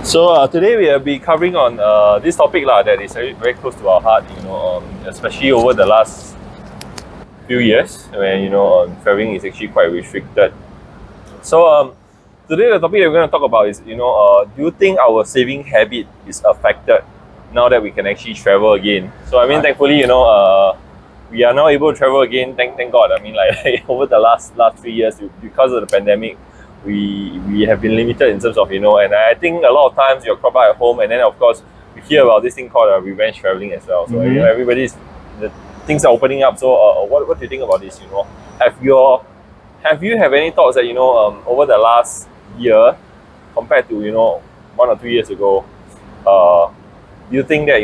So today we will be covering on this topic that is very close to our heart, especially over the last few years when traveling is actually quite restricted. So today the topic that we're going to talk about is do you think our saving habit is affected now that we can actually travel again? So I mean, thankfully we are now able to travel again. Thank God. I mean, like over the last 3 years because of the pandemic. We have been limited in terms of and I think a lot of times you're caught at home, and then of course we hear about this thing called revenge traveling as well. So the things are opening up. So what do you think about this? Have you have any thoughts that over the last year compared to 1 or 2 years ago? Do you think that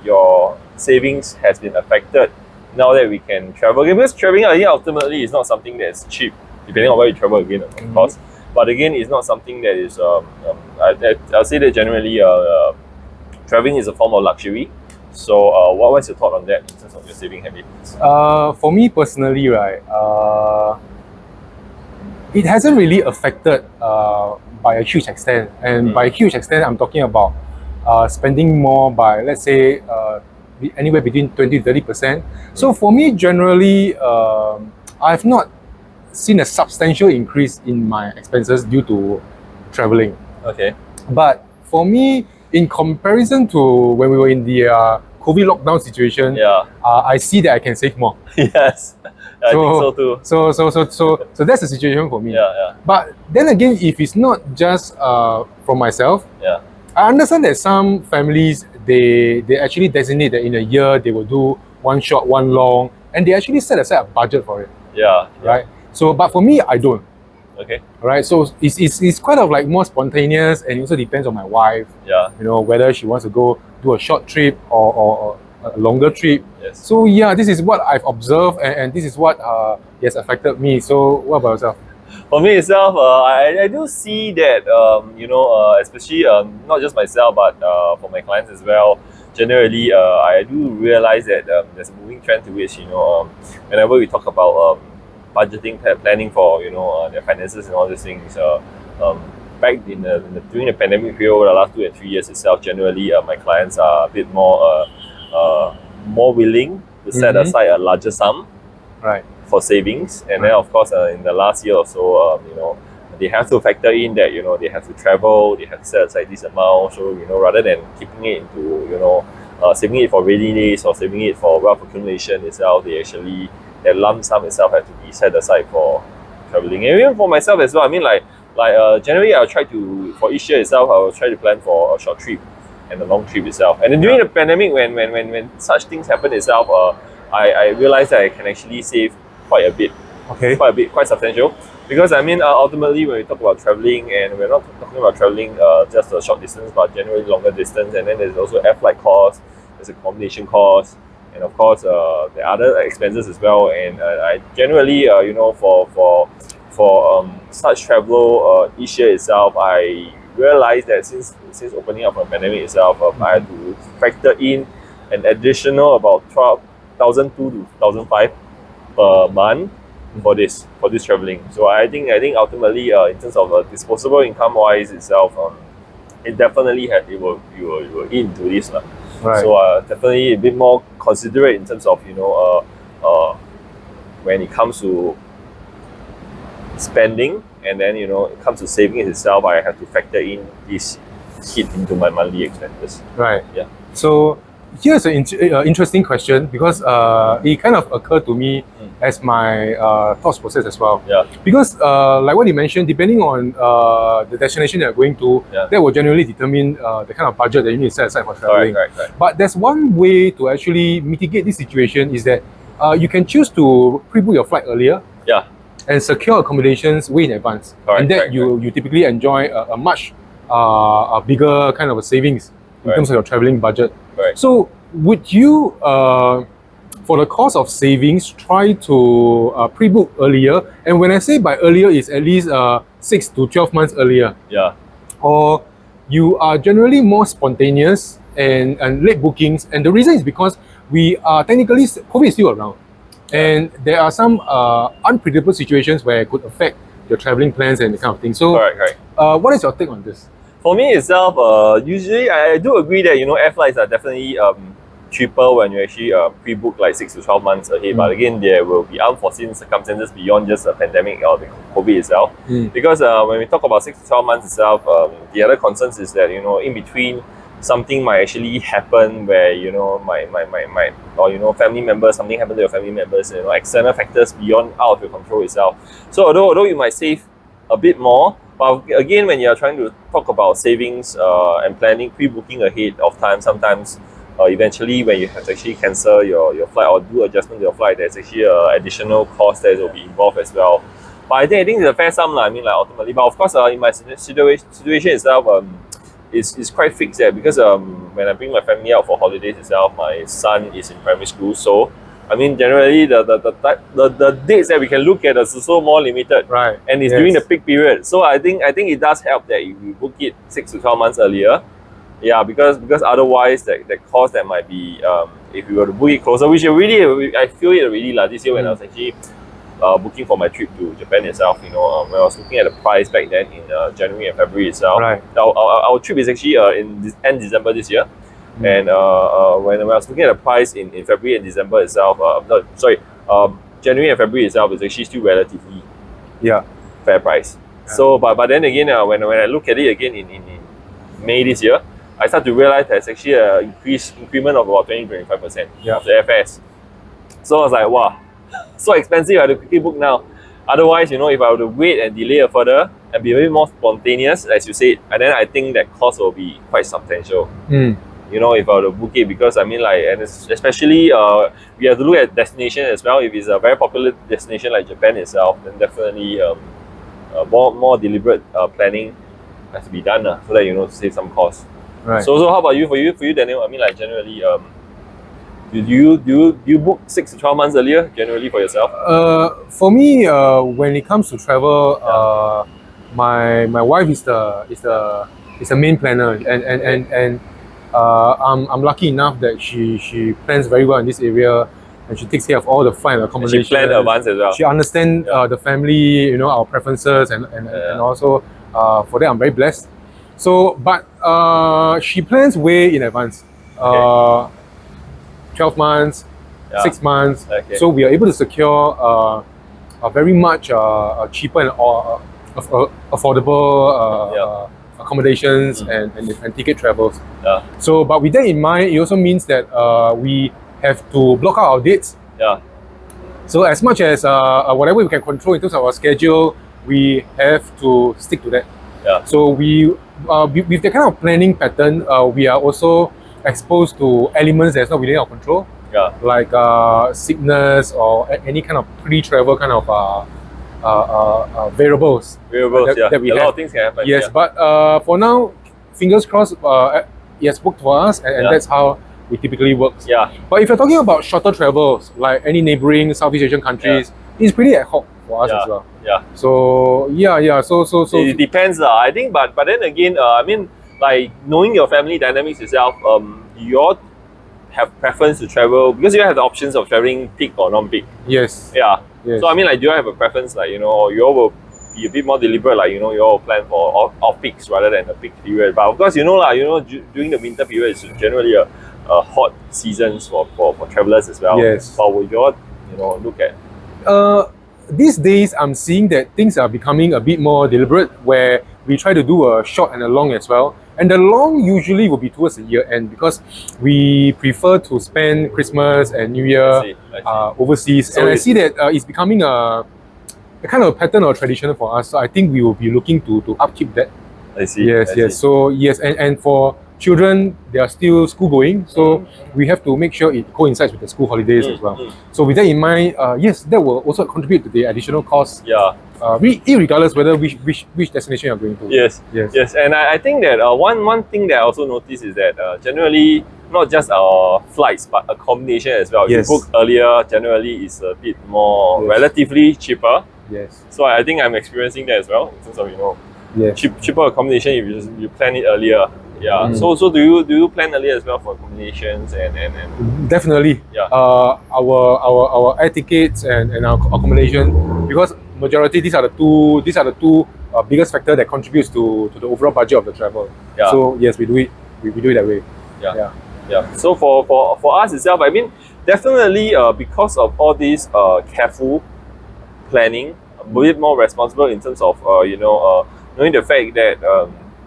your savings has been affected now that we can travel again? Because traveling ultimately is not something that's cheap, depending on where you travel again, of course. But again, it's not something that is, I'll say that generally traveling is a form of luxury. So what's your thought on that in terms of your saving habits? For me personally, right, it hasn't really affected by a huge extent. And by a huge extent, I'm talking about spending more by, let's say, anywhere between 20 to 30%. So for me, generally, I've not seen a substantial increase in my expenses due to traveling. Okay. But for me, in comparison to when we were in the COVID lockdown situation, I see that I can save more. Yes, I think so too. So that's the situation for me. Yeah. But then again, if it's not just for myself, I understand that some families they actually designate that in a year they will do one short, one long, and they actually set aside a budget for it. Right. So, but for me, I don't. Okay. Right. So it's kind of like more spontaneous, and it also depends on my wife. Whether she wants to go do a short trip or a longer trip. Yes. So this is what I've observed, and this is what has affected me. So what about yourself? For me itself, I do see that especially not just myself but for my clients as well. Generally, I do realize that there's a moving trend to which whenever we talk about budgeting, planning for their finances and all these things. Back during the pandemic period, over the last 2 and 3 years itself, generally my clients are a bit more willing to set aside a larger sum, right, for savings. And then of course in the last year or so, they have to factor in that they have to travel, they have to set aside this amount. So rather than keeping it into saving it for rainy days or saving it for wealth accumulation itself, they actually, that lump sum itself has to be set aside for traveling. And even for myself as well, I mean like generally I'll try to, for each year itself, I will try to plan for a short trip and a long trip itself. And then during the pandemic, when such things happen itself, I realized that I can actually save quite a bit. Okay. Quite substantial. Because I mean ultimately when we talk about traveling, and we're not talking about traveling just a short distance, but generally longer distance, and then there's also air flight costs, there's accommodation costs, and of course the other expenses as well. And I generally for such travel each year itself, I realized that since opening up from the pandemic itself, I had to factor in an additional about 1,200 to 1,500 per month for this traveling. So I think ultimately in terms of disposable income wise itself, it definitely will into this. Right. So definitely a bit more considerate in terms of when it comes to spending, and then it comes to saving itself, I have to factor in this hit into my monthly expenses. Right. Yeah. So here's an interesting question, because it kind of occurred to me as my thought process as well. Yeah. Because like what you mentioned, depending on the destination you're going to, that will generally determine the kind of budget that you need to set aside for traveling. Right. But there's one way to actually mitigate this situation, is that you can choose to pre-book your flight earlier. Yeah. And secure accommodations way in advance. And that you typically enjoy a much a bigger kind of a savings in terms of your traveling budget. Right. So would you, for the cost of savings, try to pre-book earlier? And when I say by earlier, it's at least 6 to 12 months earlier. Yeah. Or you are generally more spontaneous and late bookings. And the reason is because we are technically, COVID is still around. And there are some unpredictable situations where it could affect your traveling plans and that kind of thing. So, Correct. what is your take on this? For me itself, usually I do agree that air flights are definitely cheaper when you actually pre-book like 6 to 12 months ahead. But again, there will be unforeseen circumstances beyond just the pandemic or the COVID itself. Because when we talk about 6 to 12 months itself, the other concerns is that in between something might actually happen where my or family members, something happened to your family members, external factors beyond out of your control itself. So although you might save a bit more, but again, when you're trying to talk about savings and planning, pre-booking ahead of time, sometimes eventually when you have to actually cancel your flight or do adjustment to your flight, there's actually additional cost that will be involved as well. But I think it's a fair sum, I mean, like ultimately. But of course, in my situation itself, it's quite fixed there because when I bring my family out for holidays itself, my son is in primary school, so I mean generally the dates that we can look at is also more limited, Right. and it's during the peak period. So I think it does help that if we book it 6 to 12 months earlier. Yeah, because otherwise that cost that might be if we were to book it closer, which I feel it already this year when I was actually booking for my trip to Japan itself. When I was looking at the price back then in January and February itself. Right. Our trip is actually in end December this year, and when I was looking at the price in February and December itself, January and February itself is actually still relatively fair price. Yeah. So, but then again, when I look at it again in May this year, I start to realize there's actually an increment of about 20-25% of the airfares. So I was like, wow, so expensive, I have to quickly book now. Otherwise, if I were to wait and delay it further and be a bit more spontaneous, as you said, and then I think that cost will be quite substantial. If I were to book it, because I mean, like, and especially we have to look at destination as well. If it's a very popular destination like Japan itself, then definitely more deliberate planning has to be done so that to save some cost. Right. So how about you? For you, Daniel? I mean, like generally, do you book 6 to 12 months earlier generally for yourself? For me, when it comes to travel, my wife is the main planner, and I'm lucky enough that she plans very well in this area, and she takes care of all the flight and accommodation. She plans advance as well. She understands the family, our preferences, and also for that I'm very blessed. So, but she plans way in advance. 12 months, 6 months. Okay. So we are able to secure a very much cheaper and affordable accommodations and ticket travels. So, but with that in mind, it also means that we have to block out our dates. So as much as whatever we can control in terms of our schedule, we have to stick to that. So we with that kind of planning pattern, we are also exposed to elements that's not within our control, like sickness or any kind of pre-travel kind of variables. That we a have. lot of things can happen. Yes, but for now, fingers crossed, it has worked for us, and that's how it typically works. But if you're talking about shorter travels, like any neighboring Southeast Asian countries, it's pretty ad hoc for us as well. So so it depends, I think. But then again, I mean, like knowing your family dynamics itself, do you all have preference to travel, because you have the options of traveling peak or non-peak? Yes. So I mean, like, do you have a preference, like or you all will be a bit more deliberate, like you all plan for off peaks rather than the peak period? But of course, during the winter period is generally a hot seasons for travelers as well. Yes. But would you all look at? These days, I'm seeing that things are becoming a bit more deliberate, where we try to do a short and a long as well. And the long usually will be towards the year end, because we prefer to spend Christmas and New Year I see. overseas. So and I see that it's becoming a kind of pattern or tradition for us. So I think we will be looking to upkeep that. I see. Yes. So yes, and for children, they are still school going, so we have to make sure it coincides with the school holidays as well. So with that in mind, yes, that will also contribute to the additional costs. Irregardless whether which destination you're going to. Yes. And I think that one thing that I also noticed is that generally not just our flights but accommodation as well. Yes. You book earlier generally is a bit more relatively cheaper. Yes. So I think I'm experiencing that as well in terms of cheaper accommodation if you plan it earlier. So do you plan earlier as well for accommodations and definitely. Our air tickets and our accommodation, because majority these are the two biggest factor that contributes to the overall budget of the travel. Yeah. So yes, we do it. We do it that way. Yeah. So for us itself, I mean, definitely because of all these careful planning, a bit more responsible in terms of knowing the fact that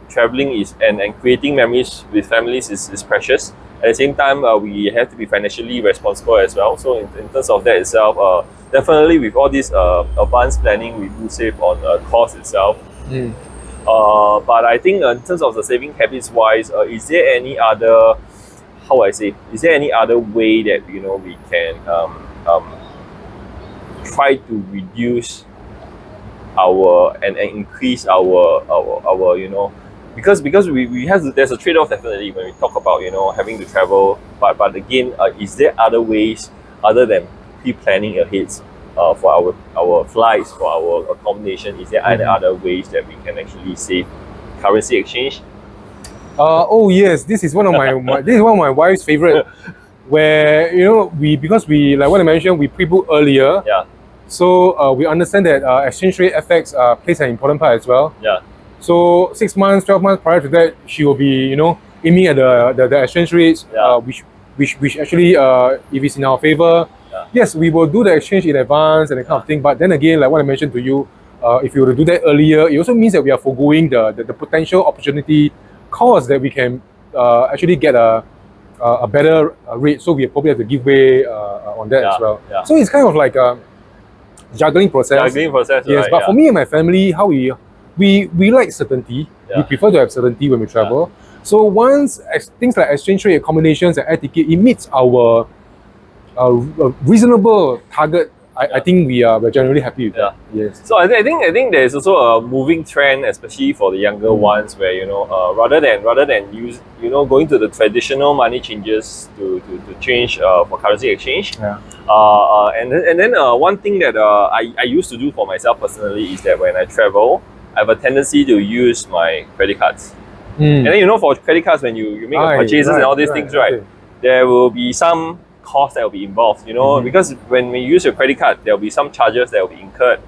traveling is and creating memories with families is precious. At the same time, we have to be financially responsible as well. So in terms of that itself, definitely with all this advanced planning, we do save on cost itself. But I think in terms of the saving habits wise, is there any other, how I say, is there any other way that we can try to reduce our and increase our because we have there's a trade-off definitely when we talk about having to travel, but again, is there other ways other than pre-planning ahead for our flights, for our accommodation? Is there other ways that we can actually save currency exchange? Oh yes, this is one of my this is one of my wife's favorite, where because we, like what I mentioned, we pre-book earlier. Yeah. So we understand that exchange rate FX plays an important part as well. Yeah. So 6 months, 12 months prior to that, she will be aiming at the exchange rates, which actually if it's in our favor, yes, we will do the exchange in advance and that kind of thing. But then again, like what I mentioned to you, if you were to do that earlier, it also means that we are foregoing the potential opportunity cost that we can actually get a better rate. So we probably have to give way on that as well. Yeah. So it's kind of like a juggling process. Yes, right, but for me and my family, how we like certainty. We prefer to have certainty when we travel. So once things like exchange rate, accommodations, and air ticket, it meets our reasonable target, I think we're generally happy with that. Yes. So I think there's also a moving trend, especially for the younger ones, where rather than use going to the traditional money changes to change for currency exchange. And then one thing that I used to do for myself personally is that when I travel, I have a tendency to use my credit cards. And then for credit cards, when you make purchases and all these things, there will be some cost that will be involved, because when we use your credit card, there will be some charges that will be incurred,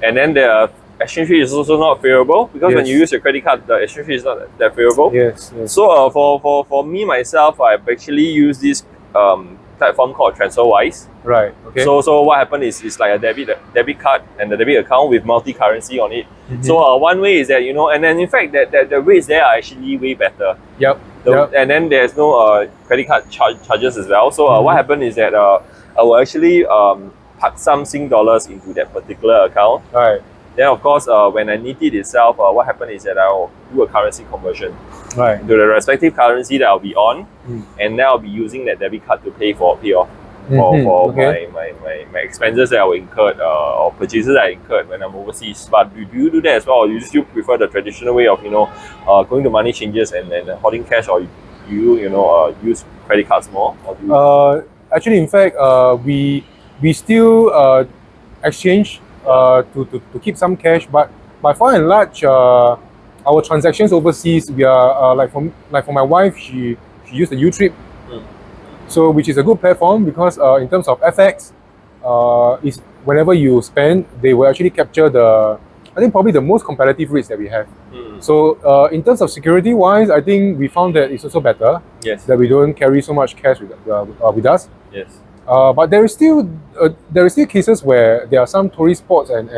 and then the exchange rate is also not favorable because when you use your credit card, the exchange rate is not that favorable. So for me myself, I've actually used this platform called TransferWise. Right. Okay. So what happened is it's like a debit card and a debit account with multi-currency on it. So one way is that and then in fact that the rates there are actually way better. And then there's no credit card charges as well. So what happened is that I will actually park some Sing dollars into that particular account. Then of course when I need it itself, what happened is that I'll do a currency conversion to the respective currency that I'll be on, and then I'll be using that debit card to pay off my expenses that I will incur or purchases that I incurred when I'm overseas. But do you do that as well, or you still prefer the traditional way of going to money changes and holding cash, or you use credit cards more? Or do you... Actually, in fact, we still exchange to keep some cash, but by far and large, our transactions overseas, we are like for my wife, she used the U-Trip. So, which is a good platform because in terms of FX, is whenever you spend, they will actually capture I think probably the most competitive rates that we have. So in terms of security wise, I think we found that it's also better. That we don't carry so much cash with us. But there is still cases where there are some tourist spots and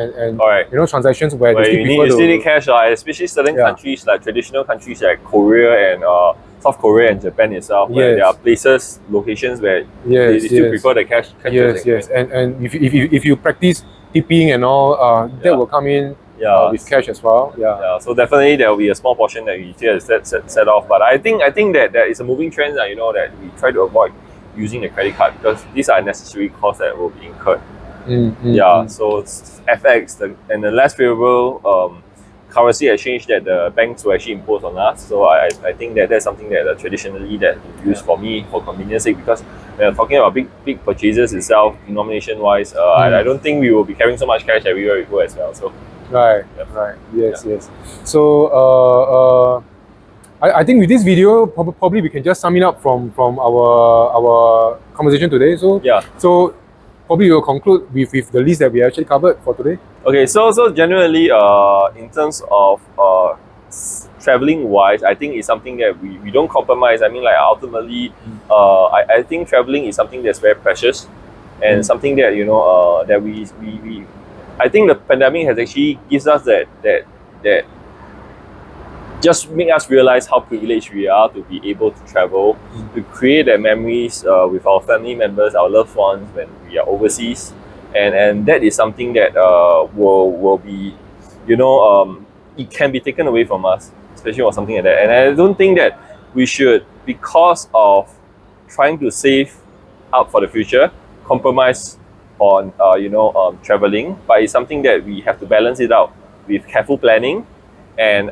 transactions where you still need cash, especially certain countries like traditional countries like Korea and South Korea and Japan itself, where there are locations where they still prefer the cash. And if you practice tipping and all, that will come in with cash as well. So definitely there will be a small portion that we still set off. But I think that there is a moving trend that that we try to avoid using the credit card because these are necessary costs that will be incurred. So it's FX and the less favorable currency exchange that the banks will actually impose on us. So I think that's something that traditionally that we use for me for convenience sake, because when I'm talking about big purchases itself, denomination wise, I don't think we will be carrying so much cash everywhere we go as well. So yes. So I think with this video, probably we can just sum it up from our conversation today. So probably we'll conclude with the list that we actually covered for today. Okay, so generally, in terms of traveling wise, I think it's something that we don't compromise. I mean, like ultimately, I think traveling is something that's very precious, and something that that we I think the pandemic has actually gives us that just make us realize how privileged we are to be able to travel, to create that memories with our family members, our loved ones when we are overseas, and that is something that will be, it can be taken away from us, especially for something like that. And I don't think that we should, because of trying to save up for the future, compromise on traveling, but it's something that we have to balance it out with careful planning and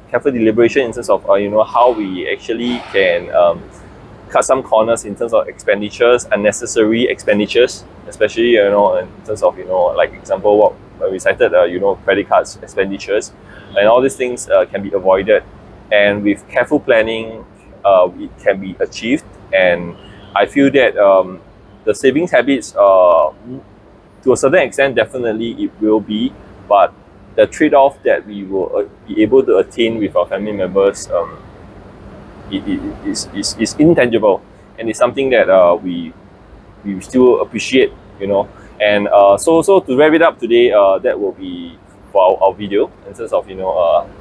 careful deliberation in terms of how we actually can cut some corners in terms of expenditures, unnecessary expenditures, especially in terms of like example what we cited credit cards expenditures, and all these things can be avoided, and with careful planning it can be achieved. And I feel that the savings habits to a certain extent definitely it will be, but the trade-off that we will be able to attain with our family members is intangible, and it's something that we still appreciate, and so to wrap it up today, that will be for our video in terms of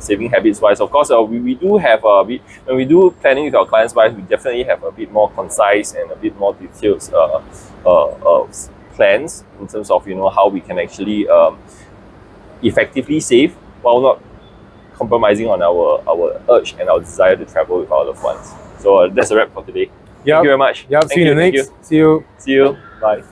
saving habits wise. Of course, we do have when we do planning with our clients wise, we definitely have a bit more concise and a bit more detailed plans in terms of how we can actually effectively save while not compromising on our urge and our desire to travel with our loved ones. So that's a wrap for today. Thank you very much. See you in the next. See you. Bye.